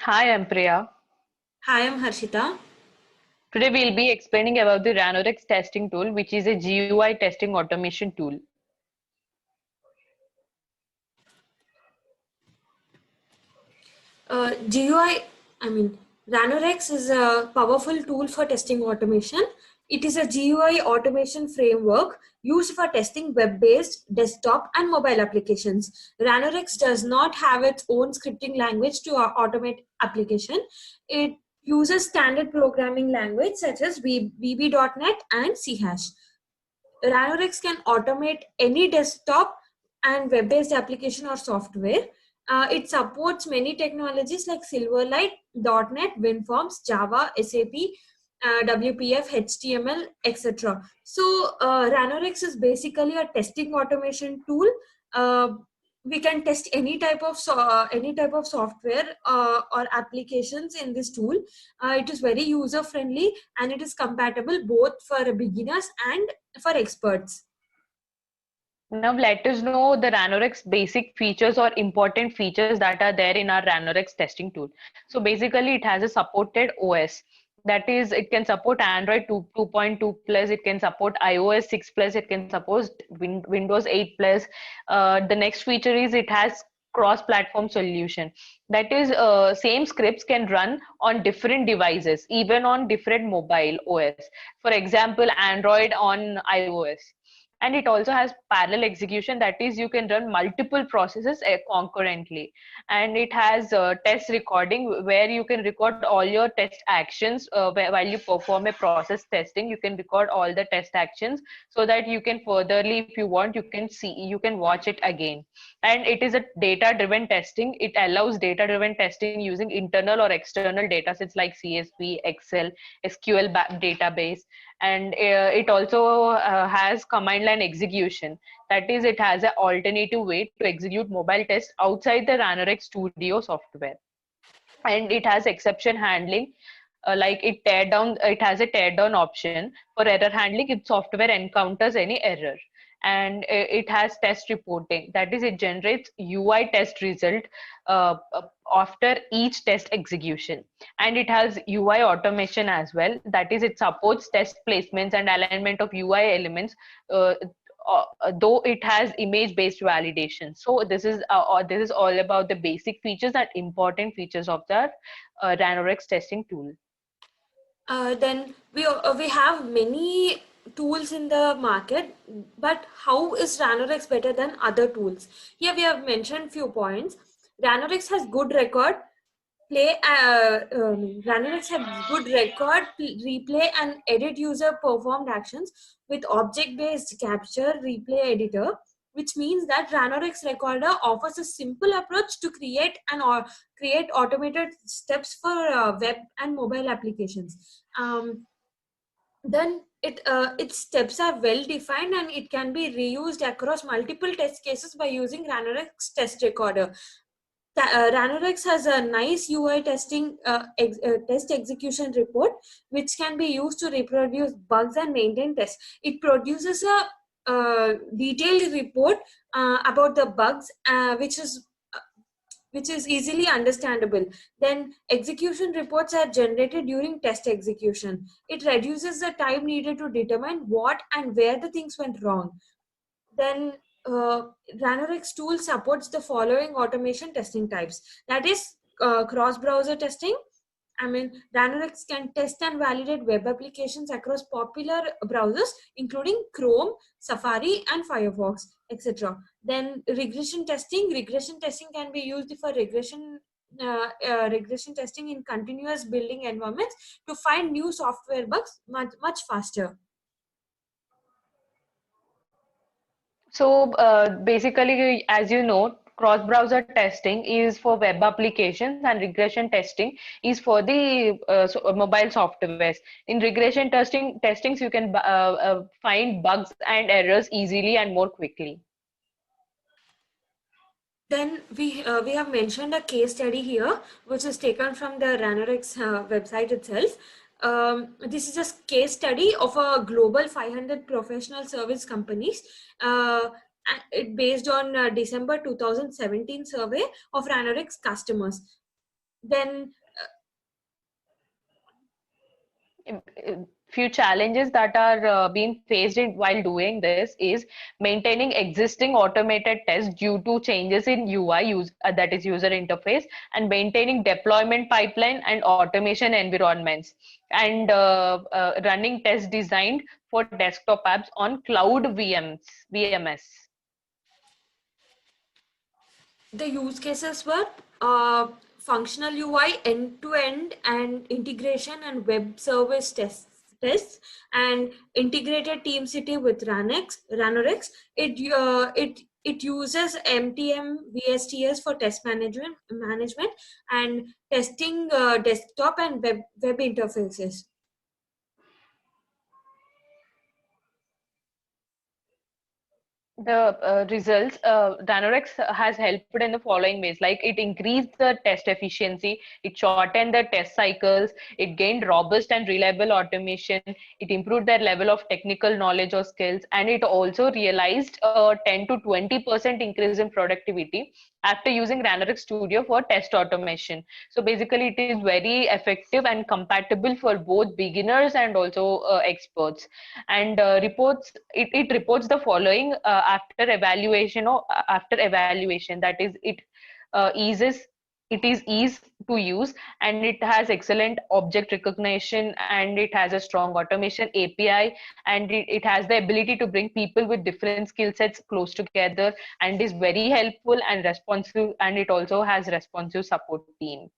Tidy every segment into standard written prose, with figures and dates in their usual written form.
Hi, I'm Priya. Hi, I'm Harshita. Today we'll be explaining about the Ranorex testing tool, which is a GUI testing automation tool. GUI, I mean, Ranorex is a powerful tool for testing automation. It is a GUI automation framework used for testing web-based desktop and mobile applications. Ranorex does not have its own scripting language to automate application. It uses standard programming language such as VB.NET and C Hash. Ranorex can automate any desktop and web-based application or software. It supports many technologies like Silverlight, .NET, WinForms, Java, SAP, WPF, HTML, etc. So Ranorex is basically a testing automation tool. Uh, we can test any type of software or applications in this tool. It is very user friendly and it is compatible both for beginners and for experts. Now let us know the Ranorex basic features or important features that are there in our Ranorex testing tool. So basically it has a supported OS. That is, it can support Android 2.2 plus, it can support iOS 6 plus, it can support Windows 8 plus. The next feature is it has cross-platform solution. That is, same scripts can run on different devices, even on different mobile OS. For example, Android on iOS. And it also has parallel execution, that is you can run multiple processes concurrently. And it has test recording where you can record all your test actions while you perform a process testing. You can record all the test actions so that you can furtherly, if you want, you can watch it again. And it is a data driven testing. It allows data driven testing using internal or external data sets like CSV, Excel, SQL database. And it also has command line execution. That is, it has an alternative way to execute mobile tests outside the Ranorex Studio software. And it has exception handling, like it has a tear down option for error handling if software encounters any error. And it has test reporting, that is it generates UI test result after each test execution. And it has UI automation as well, that is it supports test placements and alignment of UI elements, uh, though it has image based validation. So this is all about the basic features and important features of the Ranorex testing tool. Then we have many tools in the market, but how is Ranorex better than other tools? Here we have mentioned few points. Ranorex has good record Ranorex has good record, replay and edit user performed actions with object based capture replay editor, which means that Ranorex Recorder offers a simple approach to create and create automated steps for web and mobile applications. Then its steps are well defined and it can be reused across multiple test cases by using Ranorex Test Recorder. Ranorex has a nice UI testing test execution report, which can be used to reproduce bugs and maintain tests. It produces a detailed report about the bugs, which is easily understandable. Then execution reports are generated during test execution. It reduces the time needed to determine what and where the things went wrong. Then Ranorex tool supports the following automation testing types. That is cross-browser testing. I mean, Ranorex can test and validate web applications across popular browsers, including Chrome, Safari, and Firefox, etc. Then regression testing. Regression testing can be used for regression testing in continuous building environments to find new software bugs much faster. So basically, as you know, cross-browser testing is for web applications and regression testing is for the mobile softwares. In regression testings, you can find bugs and errors easily and more quickly. Then we have mentioned a case study here, which is taken from the Ranorex website itself. This is a case study of a global 500 professional service companies. It based on December 2017 survey of Ranorex customers. Then few challenges that are being faced while doing this is maintaining existing automated tests due to changes in UI, that is user interface, and maintaining deployment pipeline and automation environments, and running tests designed for desktop apps on cloud VMS. the use cases were functional UI, end-to-end, and integration and web service tests, and integrated TeamCity with Ranorex. It uses MTM VSTS for test management and testing desktop and web interfaces. The results, Ranorex has helped in the following ways: like it increased the test efficiency, it shortened the test cycles, it gained robust and reliable automation, it improved their level of technical knowledge or skills, and it also realized a 10 to 20% increase in productivity after using Ranorex Studio for test automation. So basically, it is very effective and compatible for both beginners and also experts. And it reports the following after evaluation, or after evaluation, that is, it is ease to use, and it has excellent object recognition, and it has a strong automation API, and it has the ability to bring people with different skill sets close together, and is very helpful and responsive, and it also has responsive support team.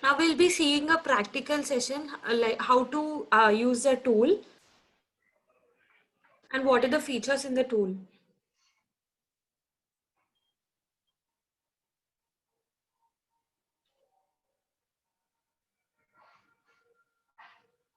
Now we'll be seeing a practical session like how to use the tool and what are the features in the tool.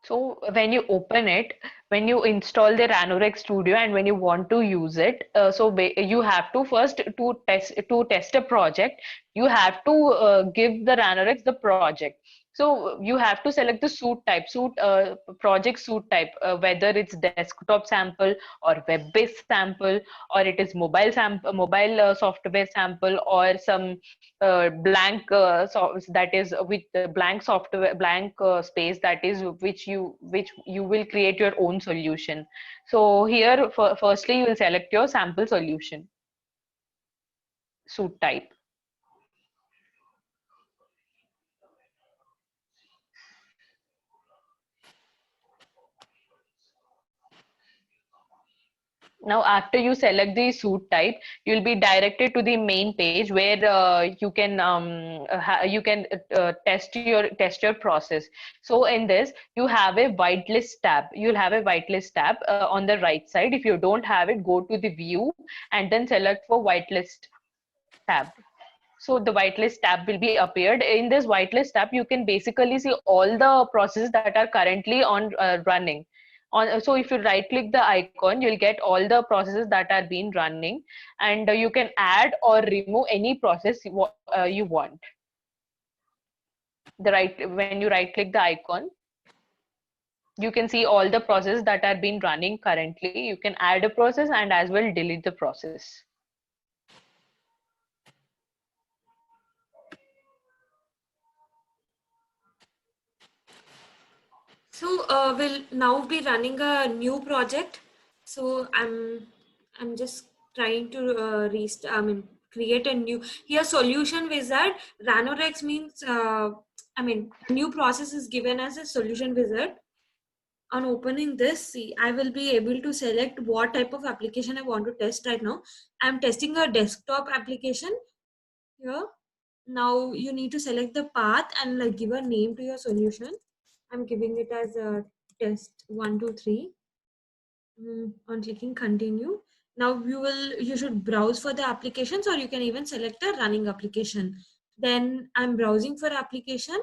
So when you open it, when you install the Ranorex Studio and when you want to use it, you have to first to test a project, you have to give the Ranorex the project. So you have to select the project suite type, whether it's desktop sample or web-based sample, or it is mobile software sample, or some blank that is with blank software, blank space, that is which you will create your own solution. So here, firstly, you will select your sample solution suit type. Now, after you select the suit type, you'll be directed to the main page where you can test your process. So in this, you have a whitelist tab. You'll have a whitelist tab on the right side. If you don't have it, go to the view and then select for whitelist tab. So the whitelist tab will be appeared. In this whitelist tab, you can basically see all the processes that are currently on running. So if you right click the icon, you'll get all the processes that are being running, and you can add or remove any process you want. When you right click the icon, you can see all the processes that are being running currently. You can add a process and as well delete the process. So we'll now be running a new project. So I'm just trying to create a new here solution wizard. Ranorex means new process is given as a solution wizard. On opening this, see, I will be able to select what type of application I want to test right now. I'm testing a desktop application here. Now you need to select the path and like give a name to your solution. I'm giving it as a test 1, 2, 3. On clicking continue. Now you should browse for the applications, or you can even select a running application. Then I'm browsing for application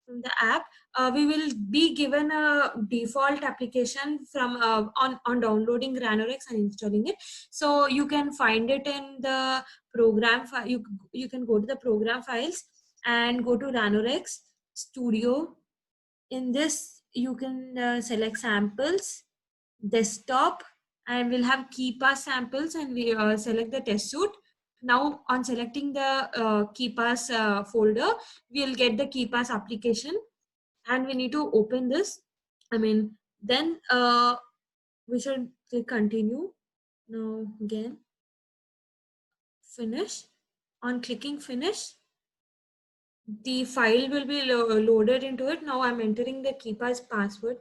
from the app. We will be given a default application from on downloading Ranorex and installing it. So you can find it in the program file. You can go to the program files and go to Ranorex Studio. In this, you can select samples, desktop, and we'll have KeePass samples, and we select the test suite. Now on selecting the KeePass folder, we'll get the KeePass application, and we need to open this. Then we should click continue. Now again, finish. On clicking finish, the file will be loaded into it. Now I'm entering the KeePass password,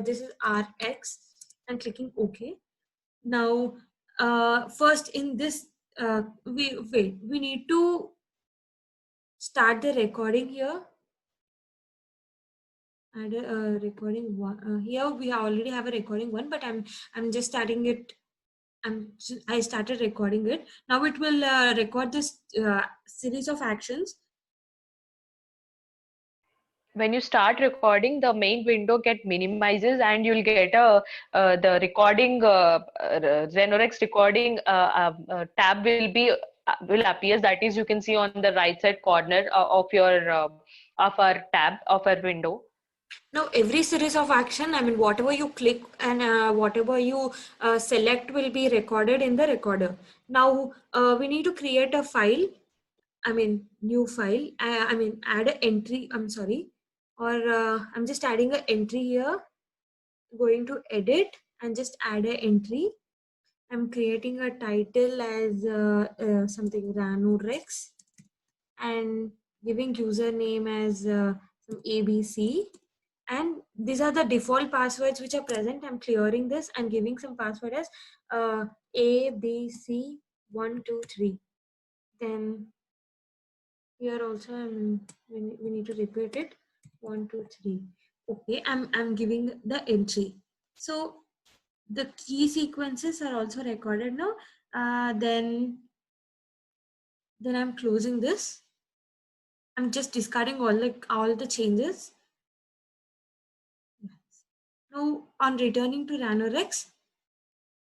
this is RX, and clicking OK. Now first in this, we need to start the recording here. Add a recording one. Here we already have a recording one, but I'm just starting it. I started recording it. Now it will record this series of actions. When you start recording, the main window get minimizes, and you'll get the recording Zenorex recording tab will appear. That is, you can see on the right side corner of your of our tab of our window. Now every series of action, whatever you click and whatever you select will be recorded in the recorder. Now we need to create a file. New file. Add an entry. I'm sorry, or I'm just adding an entry here. Going to edit and just add an entry. I'm creating a title as something Ranorex, and giving username as some ABC. And these are the default passwords which are present. I'm clearing this and giving some password as ABC123. Then here also we need to repeat it, 123. Okay, I'm giving the entry. So the key sequences are also recorded now. Then I'm closing this. I'm just discarding all the changes. Now on returning to Ranorex,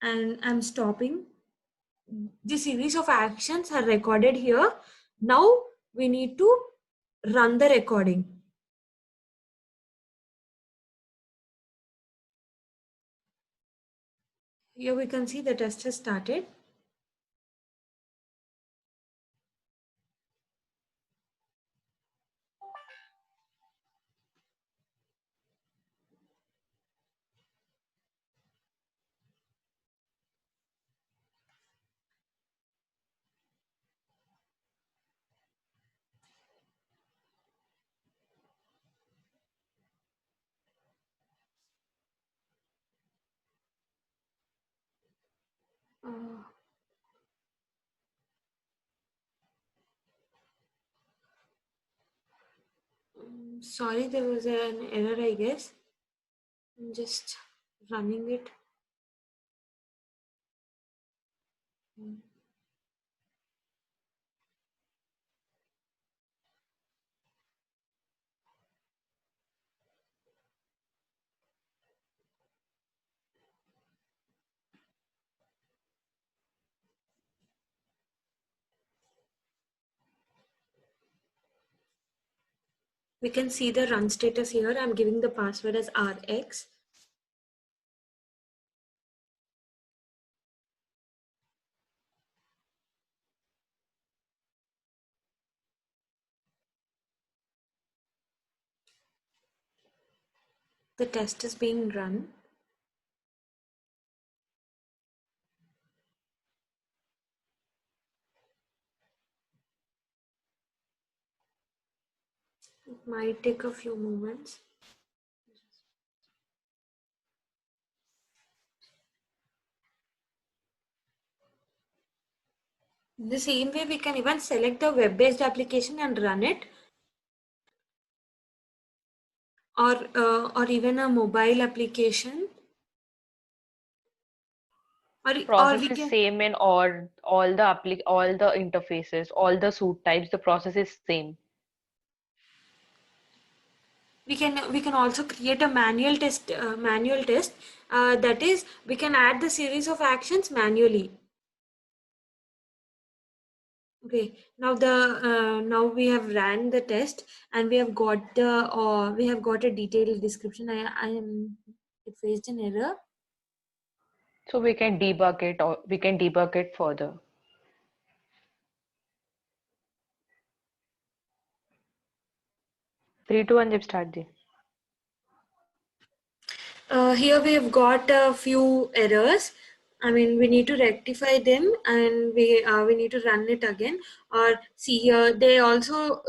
and I'm stopping. The series of actions are recorded here. Now we need to run the recording. Here we can see the test has started. Sorry, there was an error, I guess. I'm just running it. We can see the run status here. I'm giving the password as RX. The test is being run. It might take a few moments. The same way, we can even select the web-based application and run it, or even a mobile application. Or Process we is can same in all the interfaces, all the suit types. The process is same. we can also create a manual test. That is, we can add the series of actions manually. Okay, now we have ran the test, and we have got a detailed description. It faced an error. So we can debug it, or we can debug it further. 3, 2, 1 जब start the. Here we have got a few errors. I mean, we need to rectify them, and we need to run it again. Or see here, they also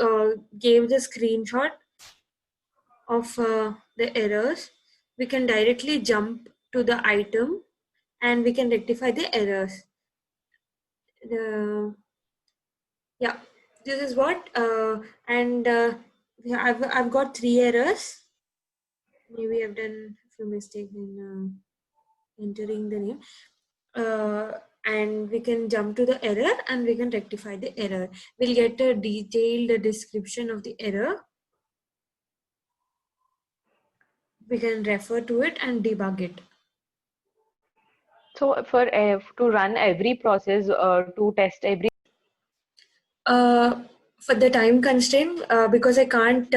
gave the screenshot of the errors. We can directly jump to the item, and we can rectify the errors. Yeah, this is what, and yeah, I've got 3 errors. Maybe I've done a few mistakes in entering the name. And we can jump to the error and we can rectify the error. We'll get a detailed description of the error. We can refer to it and debug it. So for to run every process, to test every. For the time constraint, because I can't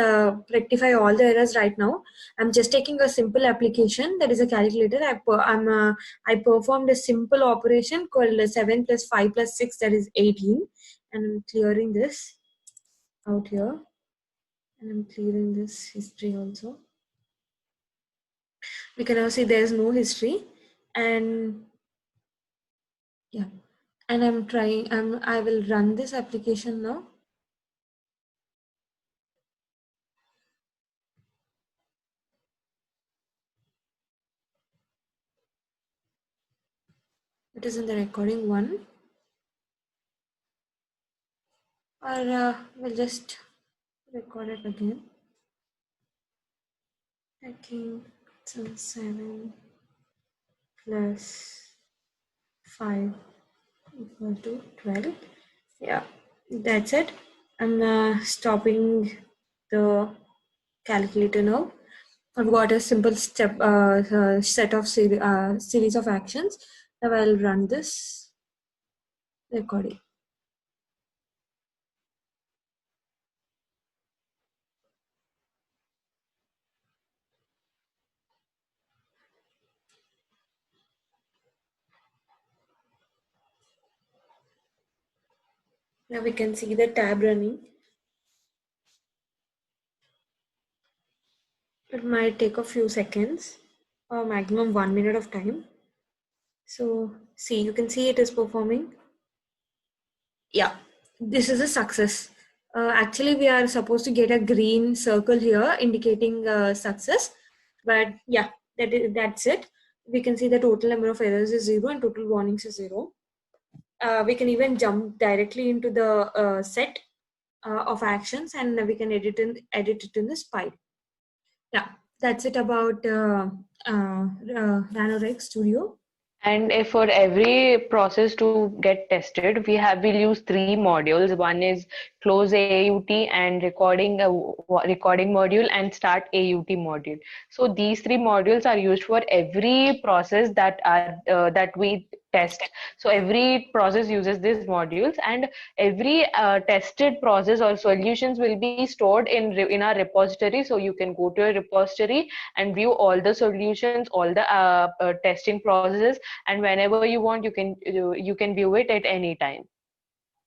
rectify all the errors right now, I'm just taking a simple application that is a calculator. I performed a simple operation called 7 plus 5 plus 6, that is 18, and I'm clearing this out here, and I'm clearing this history also. We can now see there's no history, and yeah, and I will run this application now. It is in the recording 1, or we'll just record it again. Taking 7 plus 5 equal to 12. Yeah, that's it. I'm stopping the calculator now. I've got a simple set of series of actions. Now I'll run this recording. Now we can see the tab running. It might take a few seconds or maximum 1 minute of time. So see, you can see it is performing. Yeah, this is a success. Actually, we are supposed to get a green circle here indicating success, but yeah, that's it. We can see the total number of errors is 0 and total warnings is 0. We can even jump directly into the set of actions, and we can edit it in the Spy. Yeah, that's it about Ranorex Studio. And if for every process to get tested, we'll use 3 modules. One is close AUT and recording module and start AUT module. So these 3 modules are used for every process that we test. So every process uses these modules, and every tested process or solutions will be stored in our repository. So you can go to a repository and view all the solutions, all the testing processes, and whenever you want, you can view it at any time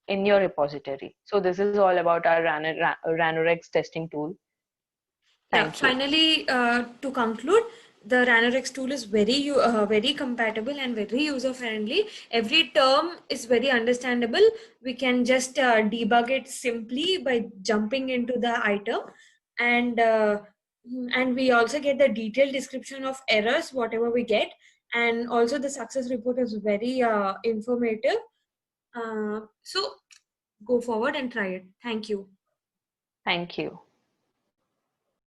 in your repository. So this is all about our Ranorex testing tool. Thank you. Finally, to conclude, the Ranorex tool is very compatible and very user friendly. Every term is very understandable. We can just debug it simply by jumping into the item, and we also get the detailed description of errors, whatever we get, and also the success report is very informative. So go forward and try it. Thank you. Thank you.